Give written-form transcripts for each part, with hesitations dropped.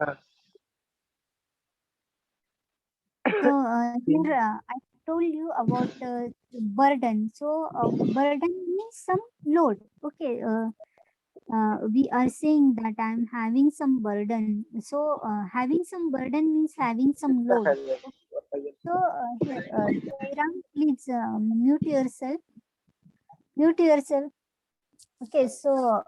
Uh, So here I told you about burden. So burden means some load. Okay. We are saying that I'm having some burden. So having some burden means having some load. So here, Jairam, please mute yourself. Mute yourself. Okay. So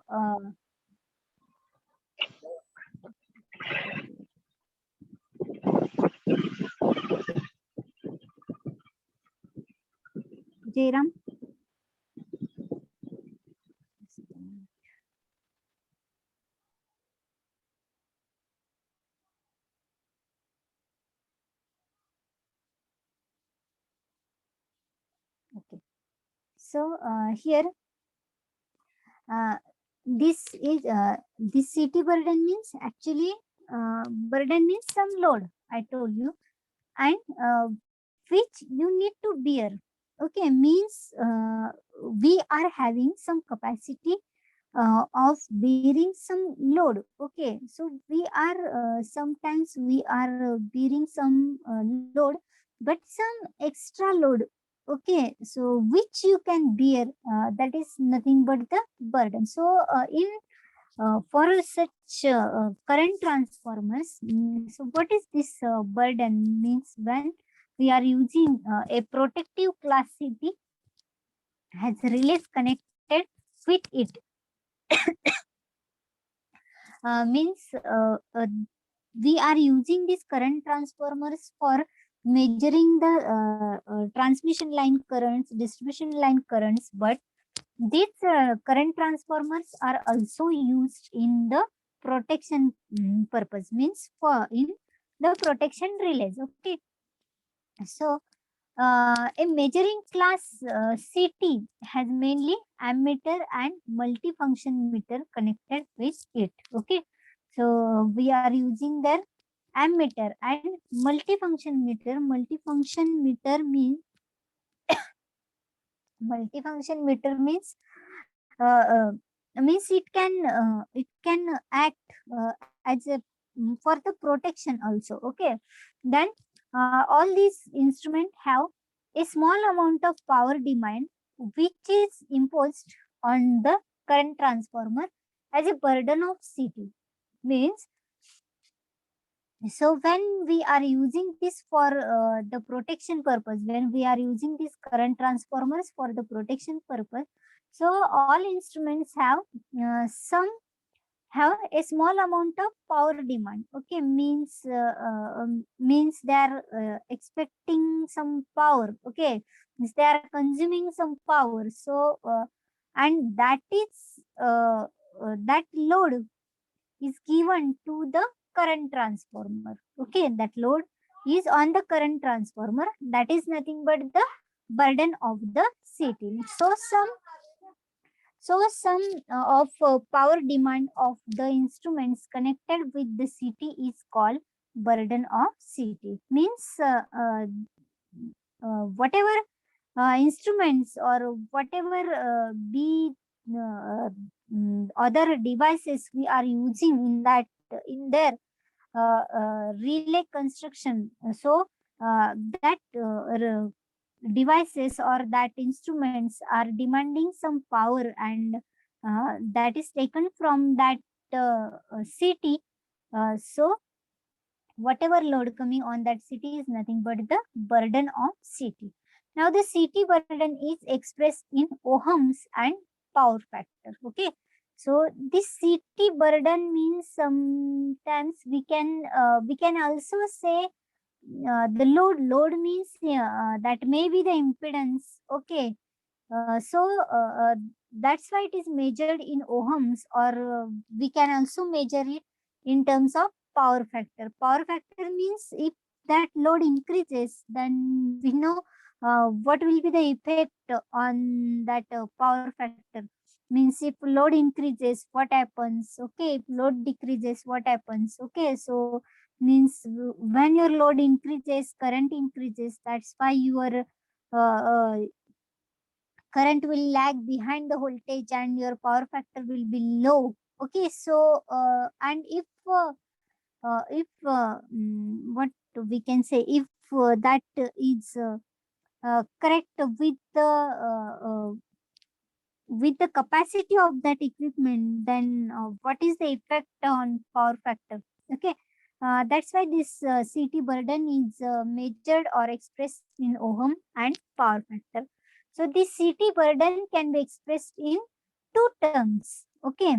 Jairam. Okay. So here, uh, this city burden means actually burden means some load. I told you, and which you need to bear. Okay, means we are having some capacity of bearing some load. Okay, so we are sometimes we are bearing some load, but some extra load. Okay, so which you can bear, that is nothing but the burden. So in for such current transformers, so what is this burden means when we are using a protective class city has relays connected with it, means we are using these current transformers for measuring the transmission line currents, distribution line currents, but these current transformers are also used in the protection purpose, means for in the protection relays. Okay, so a measuring class CT has mainly ammeter and multifunction meter connected with it. Okay, so we are using their ammeter and multifunction meter. Multifunction meter means it can act as a for the protection also. Okay, then all these instruments have a small amount of power demand which is imposed on the current transformer as a burden of CT. Means, so when we are using this for the protection purpose, when we are using these current transformers for the protection purpose, so all instruments have a small amount of power demand. Okay, means they are expecting some power. Okay, means they are consuming some power. So and that is that load is given to the current transformer. Okay, that load is on the current transformer. That is nothing but the burden of the city. So some of power demand of the instruments connected with the city is called burden of city. Means whatever instruments or whatever be other devices we are using in that in their relay construction. So that devices or that instruments are demanding some power, and that is taken from that city. So whatever load coming on that city is nothing but the burden of city. Now the city burden is expressed in ohms and power factor. Okay, so this city burden means sometimes we can also say the load means that may be the impedance. Okay, so that's why it is measured in ohms, or we can also measure it in terms of power factor. Power factor means if that load increases, then we know what will be the effect on that power factor. Means if load increases, what happens? Okay, if load decreases, what happens? Okay, so means when your load increases, current increases. That's why your current will lag behind the voltage and your power factor will be low. Okay, so and if if what we can say, if that is correct with the capacity of that equipment, then what is the effect on power factor? Okay, that's why this CT burden is measured or expressed in ohm and power factor. So this CT burden can be expressed in two terms. Okay,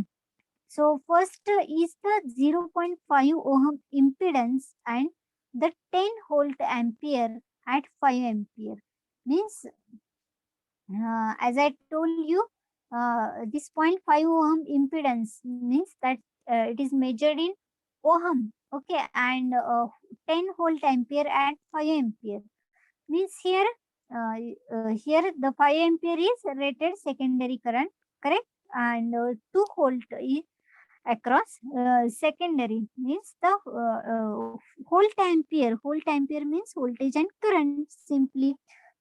so first is the zero point 0.5 ohm impedance and the 10 volt ampere at 5 ampere. Means, as I told you, this zero point 0.5 ohm impedance means that it is measured in ohm. Okay, and 10 volt ampere at 5 ampere. Means here, here the 5 ampere is rated secondary current, correct? And 2 volt is across secondary, means the volt ampere means voltage and current simply.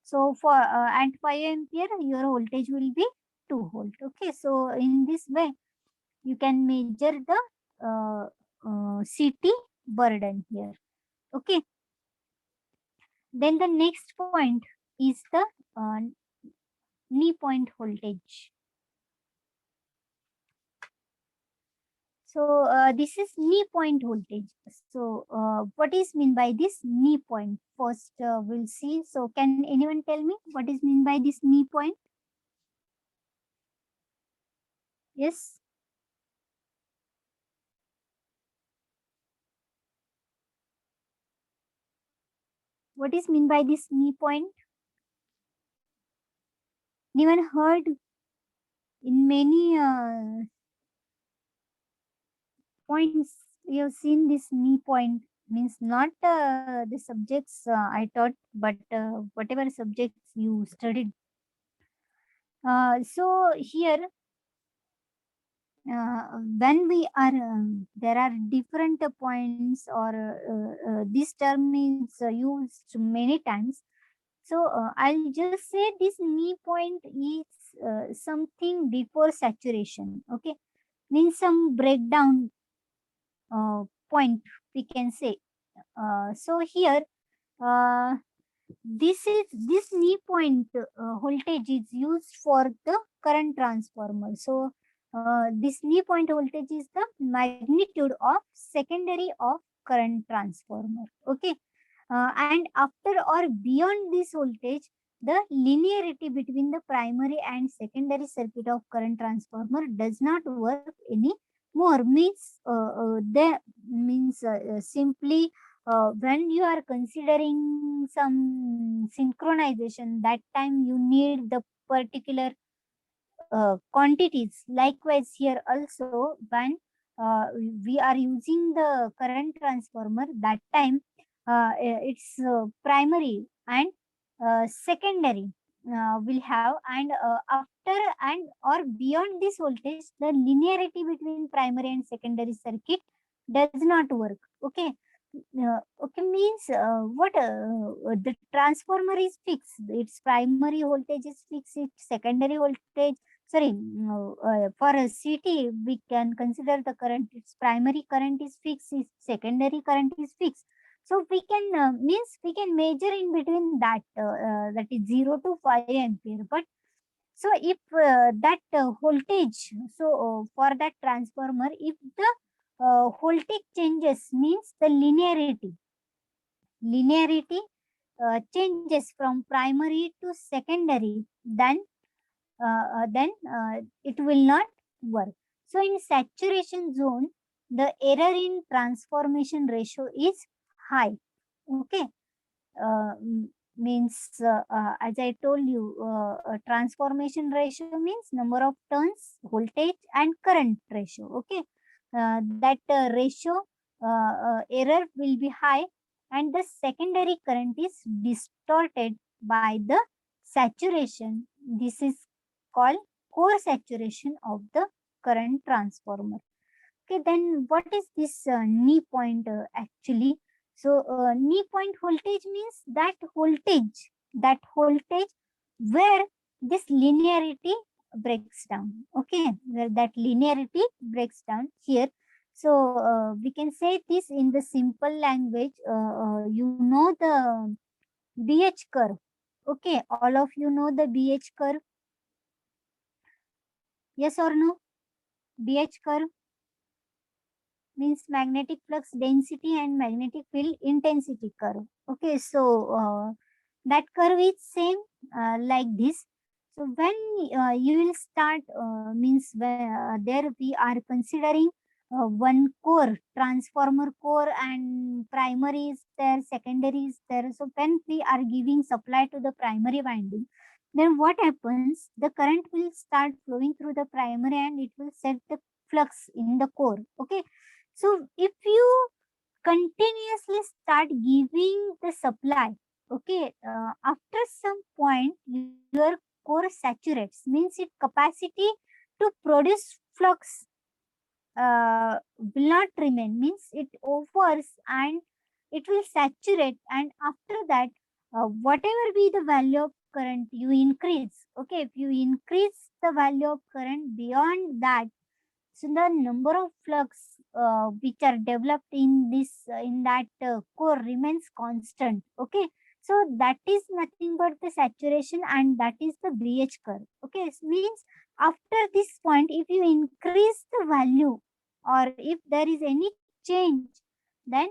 So for at 5 ampere your voltage will be 2 volt. Okay, so in this way you can measure the CT burden here. Okay, then the next point is the knee point voltage. So this is knee point voltage. So what is mean by this knee point? First we'll see. So can anyone tell me what is mean by this knee point? Yes. What is mean by this knee point? Anyone heard in many points we have seen this knee point, means not the subjects I taught, but whatever subjects you studied. So here when we are there are different points, or this term is used many times. So I'll just say this knee point is something before saturation. Okay, means some breakdown point we can say. So here uh, this knee point voltage is used for the current transformer. So this knee point voltage is the magnitude of secondary of current transformer. Okay, and after or beyond this voltage, the linearity between the primary and secondary circuit of current transformer does not work any more. Means they means simply when you are considering some synchronization, that time you need the particular quantities. Likewise here also, when we are using the current transformer, that time it's primary and secondary will have, and after and or beyond this voltage, the linearity between primary and secondary circuit does not work. Okay, okay, means what the transformer is fixed, its primary voltage is fixed, its secondary voltage, sorry, for a CT we can consider the current, its primary current is fixed, its secondary current is fixed. So we can means we can measure in between that, that is 0 to 5 ampere. But so if that voltage, so for that transformer, if the voltage changes, means the linearity changes from primary to secondary, then it will not work. So in saturation zone, the error in transformation ratio is high. Okay, means as I told you, transformation ratio means number of turns, voltage and current ratio. Okay, that ratio error will be high, and the secondary current is distorted by the saturation. This is called core saturation of the current transformer. Okay, then what is this knee point actually? So knee point voltage means that voltage where this linearity breaks down. Okay, where that linearity breaks down here. So we can say this in the simple language. You know the BH curve. Okay, all of you know the BH curve. Yes or no? BH curve means magnetic flux density and magnetic field intensity curve. Okay, so that curve is same like this. So when you will start means there we are considering one core, transformer core, and primary is there, secondary is there. So when we are giving supply to the primary winding, then what happens? The current will start flowing through the primary and it will set the flux in the core. Okay, so if you continuously start giving the supply, okay, after some point your core saturates, means its capacity to produce flux will not remain, means it offers and it will saturate, and after that whatever be the value of current you increase, okay, if you increase the value of current beyond that, so the number of flux which are developed in this in that core remains constant. Okay, so that is nothing but the saturation, and that is the BH curve. Okay, it means after this point, if you increase the value or if there is any change, then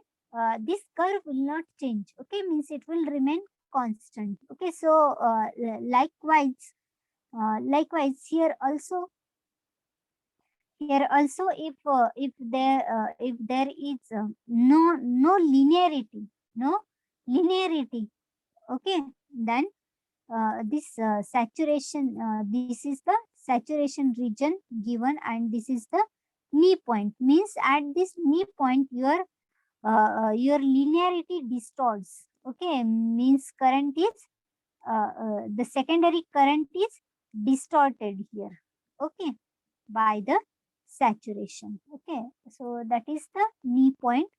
this curve will not change. Okay, means it will remain constant. Okay, so likewise here also, if there is no linearity, no linearity, okay, then this saturation, this is the saturation region given, and this is the knee point, means at this knee point your linearity distorts. Okay, means current is the secondary current is distorted here. Okay, by the saturation. Okay, so that is the knee point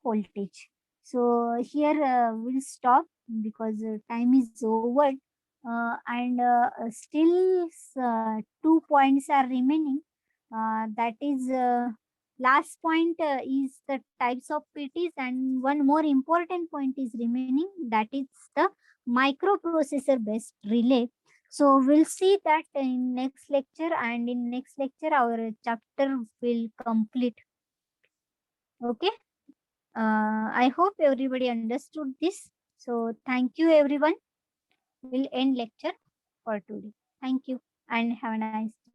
voltage. So here we'll stop because time is over, and still 2 points are remaining. That is last point is the types of PTs, and one more important point is remaining, that is the microprocessor based relay. So we'll see that in next lecture, and in next lecture our chapter will complete. Okay. I hope everybody understood this. So thank you everyone. We'll end lecture for today. Thank you and have a nice day.